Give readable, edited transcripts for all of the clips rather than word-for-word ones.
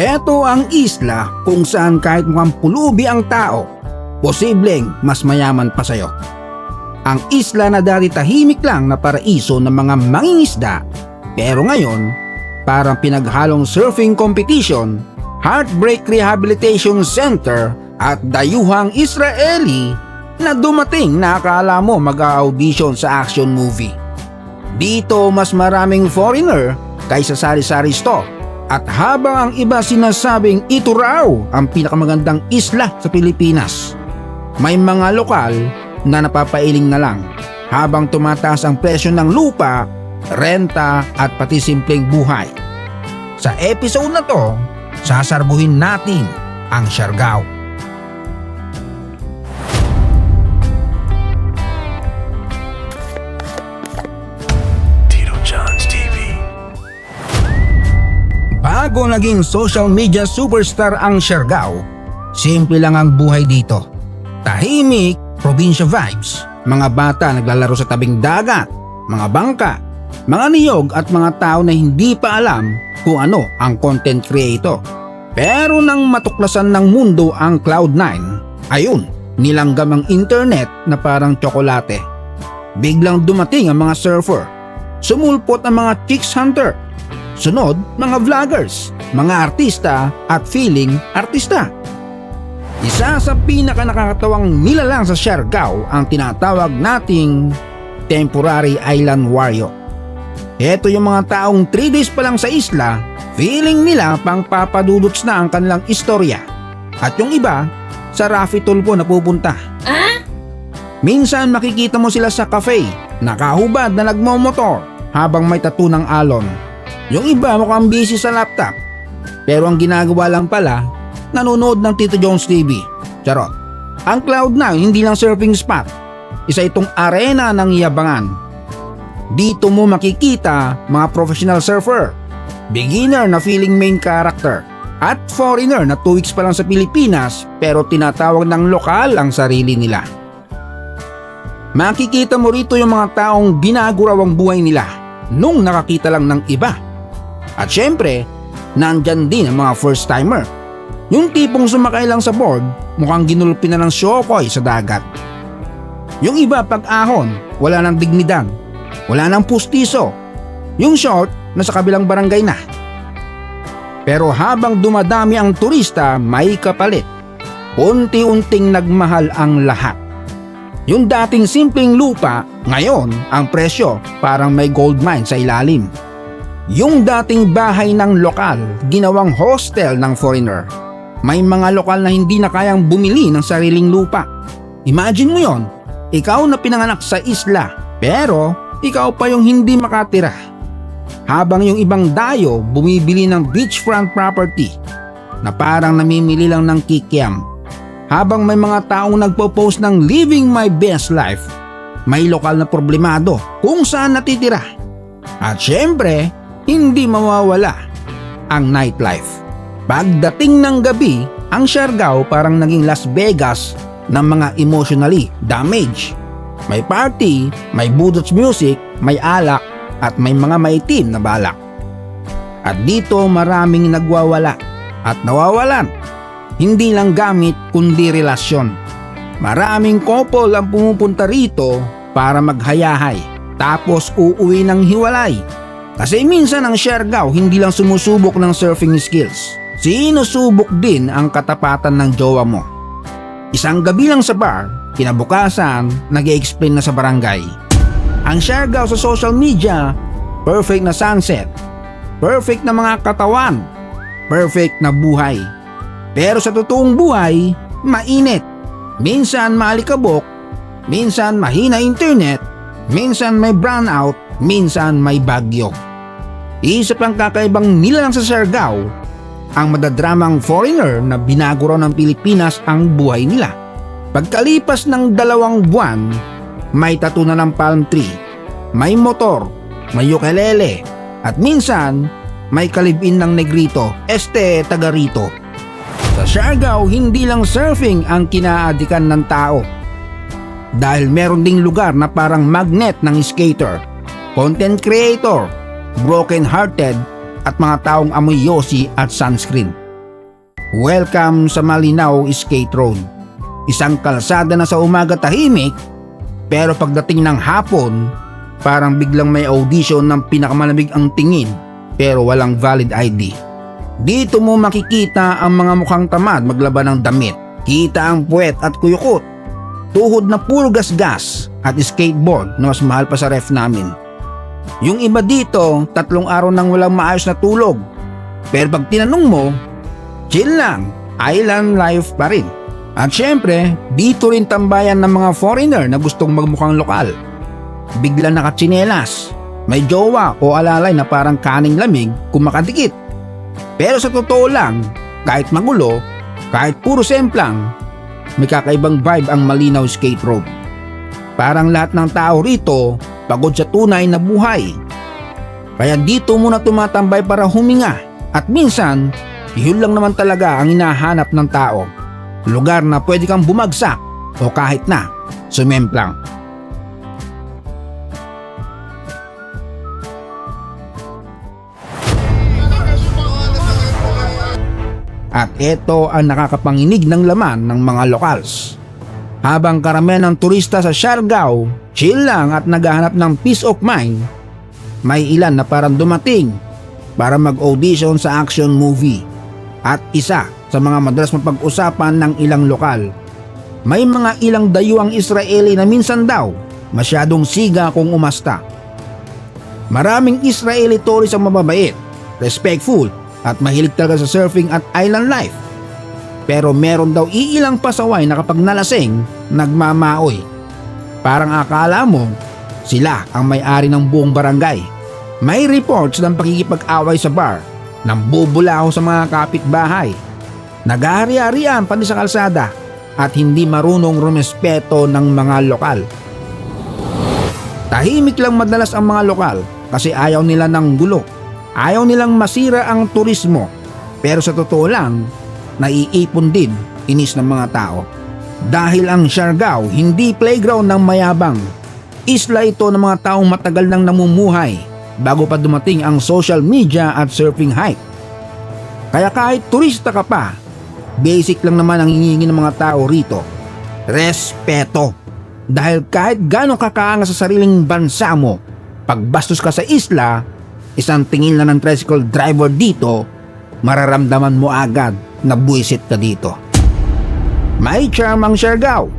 Ito ang isla kung saan kahit mukhang pulubi ang tao, posibleng mas mayaman pa sa'yo. Ang isla na dati tahimik lang na paraiso ng mga mangingisda, pero ngayon parang pinaghalong surfing competition, heartbreak rehabilitation center at dayuhang Israeli na dumating na akala mo mag-audition sa action movie. Dito mas maraming foreigner kaysa sari-sari store. At habang ang iba sinasabing ito raw ang pinakamagandang isla sa Pilipinas, may mga lokal na napapailing na lang habang tumataas ang presyo ng lupa, renta at pati simpleng buhay. Sa episode na to, sasarbuhin natin ang Siargao. Bago naging social media superstar ang Siargao, simple lang ang buhay dito. Tahimik, probinsya vibes, mga bata naglalaro sa tabing dagat, mga bangka, mga niyog at mga tao na hindi pa alam kung ano ang content creator. Pero nang matuklasan ng mundo ang Cloud9, ayun, nilanggam ang internet na parang tsokolate. Biglang dumating ang mga surfer, sumulpot ang mga chicks hunter, sunod, mga vloggers, mga artista at feeling artista. Isa sa pinaka nakakatawang nilalang sa Siargao ang tinatawag nating temporary island warrior. Ito yung mga taong 3 days pa lang sa isla, feeling nila pang papadudots na ang kanilang istorya. At yung iba, sa Rafi Tulfo na pupunta. Minsan makikita mo sila sa cafe, nakahubad na nagmomotor habang may tattoo ng alon. Yung iba mukhang busy sa laptop, pero ang ginagawa lang pala, nanonood ng Tito Jones TV. Charot. Ang Cloud9 hindi lang surfing spot, isa itong arena ng yabangan. Dito mo makikita mga professional surfer, beginner na feeling main character, at foreigner na 2 weeks pa lang sa Pilipinas pero tinatawag ng lokal ang sarili nila. Makikita mo rito yung mga taong binago raw ang buhay nila nung nakakita lang ng iba. At syempre, nandyan din ang mga first timer. Yung tipong sumakay lang sa board, mukhang ginulpi na ng syokoy sa dagat. Yung iba pag ahon, wala nang dignidad, wala nang pustiso. Yung short, nasa kabilang barangay na. Pero habang dumadami ang turista, may kapalit. Unti-unting nagmahal ang lahat. Yung dating simpleng lupa, ngayon ang presyo parang may gold mine sa ilalim. Yung dating bahay ng lokal, ginawang hostel ng foreigner. May mga lokal na hindi na kayang bumili ng sariling lupa. Imagine mo yon, ikaw na pinanganak sa isla, pero ikaw pa yung hindi makatira. Habang yung ibang dayo bumibili ng beachfront property na parang namimili lang ng kikiam. Habang may mga taong nagpo-post ng living my best life, may lokal na problemado kung saan natitira. At syempre, hindi mawawala ang nightlife. Pagdating ng gabi, ang Siargao parang naging Las Vegas ng mga emotionally damaged. May party, may budots music, may alak, at may mga maitim na balak. At dito maraming nagwawala at nawawalan. Hindi lang gamit kundi relasyon. Maraming couple ang pumupunta rito para maghayahay tapos uuwi ng hiwalay. Kasi minsan ang Siargao hindi lang sumusubok ng surfing skills, sinusubok din ang katapatan ng jowa mo. Isang gabi lang sa bar, kinabukasan nag-i-explain na sa barangay. Ang Siargao sa social media, perfect na sunset, perfect na mga katawan, perfect na buhay. Pero sa totoong buhay, mainit. Minsan maalikabok, minsan mahina internet, minsan may brownout, minsan may bagyo. Isa pang kakaibang nilalang sa Siargao, ang madadramang foreigner na binago raw ng Pilipinas ang buhay nila. Pagkalipas ng 2 buwan, may tattoo na ng palm tree, may motor, may ukulele, at minsan may kalibin ng negrito, taga rito. Sa Siargao, hindi lang surfing ang kinaadikan ng tao. Dahil meron ding lugar na parang magnet ng skater, content creator, broken-hearted at mga taong amoy yosi at sunscreen. Welcome sa Malinaw Skate Road. Isang kalsada na sa umaga tahimik, pero pagdating ng hapon, parang biglang may audition ng pinakamalamig ang tingin pero walang valid ID. Dito mo makikita ang mga mukhang tamad maglaban ng damit. Kita ang puwet at kuyukot, tuhod na puro gasgas at skateboard na mas mahal pa sa ref namin. Yung iba dito, 3 araw nang walang maayos na tulog. Pero pag tinanong mo, chill lang, island life pa rin. At syempre, dito rin tambayan ng mga foreigner na gustong magmukhang lokal. Bigla nakatsinelas, may jowa o alalay na parang kaning lamig kung makadikit. Pero sa totoo lang, kahit magulo, kahit puro semplang, may kakaibang vibe ang Malinaw Skate Road. Parang lahat ng tao rito pagod sa tunay na buhay. Kaya dito muna tumatambay para huminga at minsan, yun lang naman talaga ang hinahanap ng tao. Lugar na pwede kang bumagsak o kahit na sumemplang. At ito ang nakakapanginig ng laman ng mga locals. Habang karamihan ng turista sa Siargao, chill lang at naghahanap ng peace of mind, may ilan na parang dumating para mag-audition sa action movie. At isa sa mga madalas mapag-usapan ng ilang lokal, may mga ilang dayuang Israeli na minsan daw masyadong siga kung umasta. Maraming Israeli tourist ang mababait, respectful, at mahilig talaga sa surfing at island life. Pero meron daw iilang pasaway na kapag nalasing, nagmamaoy. Parang akala mo, sila ang may-ari ng buong barangay. May reports ng pakikipag-away sa bar, nang bubulaho sa mga kapitbahay, nag-aari-arian pati sa kalsada, at hindi marunong rumespeto ng mga lokal. Tahimik lang madalas ang mga lokal kasi ayaw nila ng gulo. Ayaw nilang masira ang turismo, pero sa totoo lang, naiipon din inis ng mga tao. Dahil ang Siargao hindi playground ng mayabang. Isla ito ng mga taong matagal nang namumuhay bago pa dumating ang social media at surfing hype. Kaya kahit turista ka pa, basic lang naman ang hinihingi ng mga tao rito. Respeto. Dahil kahit gano'ng kakaangas sa sariling bansa mo, pagbastos ka sa isla, isang tingin lang ng tricycle driver dito, mararamdaman mo agad na buwisit ka dito. May charm ang Siargao.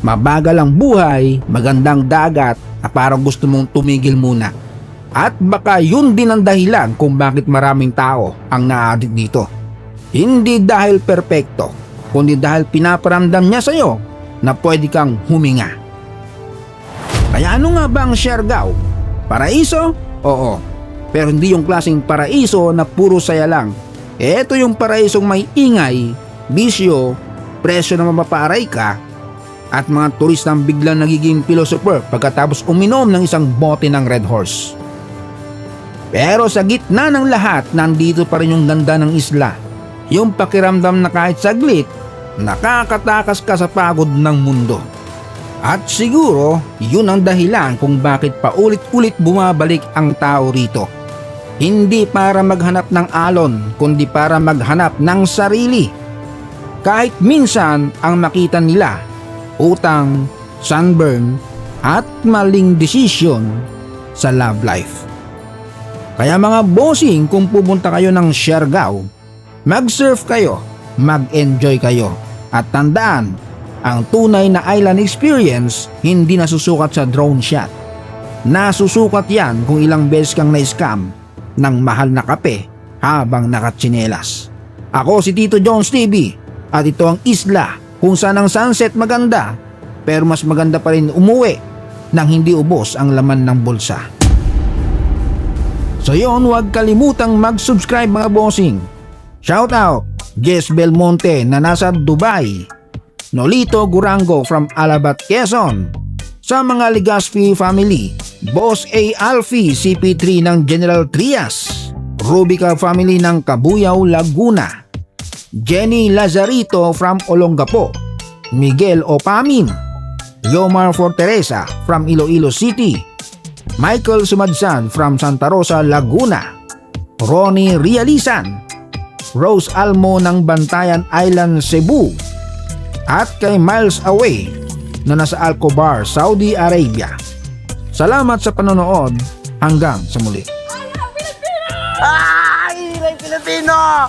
Mabagal ang buhay, magandang dagat, at parang gusto mong tumigil muna. At baka yun din ang dahilan kung bakit maraming tao ang na-addict dito. Hindi dahil perpekto, kundi dahil pinaparamdam niya sa'yo na pwede kang huminga. Kaya ano nga ba ang Siargao? Paraiso? Oo. Pero hindi yung klaseng paraiso na puro saya lang. Ito yung paraisong may ingay, bisyo, presyo na mapaparay ka, at mga turistang biglang nagiging philosopher pagkatapos uminom ng isang bote ng Red Horse. Pero sa gitna ng lahat, nandito pa rin yung ganda ng isla. Yung pakiramdam na kahit saglit, nakakatakas ka sa pagod ng mundo. At siguro, yun ang dahilan kung bakit paulit-ulit bumabalik ang tao rito. Hindi para maghanap ng alon, kundi para maghanap ng sarili. Kahit minsan ang makita nila, utang, sunburn, at maling desisyon sa love life. Kaya mga bossing, kung pupunta kayo ng Siargao, mag-surf kayo, mag-enjoy kayo. At tandaan, ang tunay na island experience hindi nasusukat sa drone shot. Nasusukat yan kung ilang beses kang na-scam ng mahal na kape habang nakatsinelas. Ako si Tito Jones TV at ito ang isla kung saan ang sunset maganda, pero mas maganda pa rin umuwi nang hindi ubos ang laman ng bulsa. So yun, huwag kalimutang mag-subscribe mga bossing. Shout out Jess Belmonte na nasa Dubai, Nolito Gurango from Alabat, Quezon, sa mga Legaspi family, Boss A. Alfie CP3 ng General Trias, Rubica family ng Cabuyao, Laguna, Jenny Lazarito from Olongapo, Miguel Opamin, Yomar Forteresa from Iloilo City, Michael Sumadsan from Santa Rosa, Laguna, Ronnie Rializan, Rose Almo ng Bantayan Island, Cebu, at kay Miles Away na nasa Alcobar, Saudi Arabia. Salamat sa panonood, hanggang sa muli. Ay, Pilipino!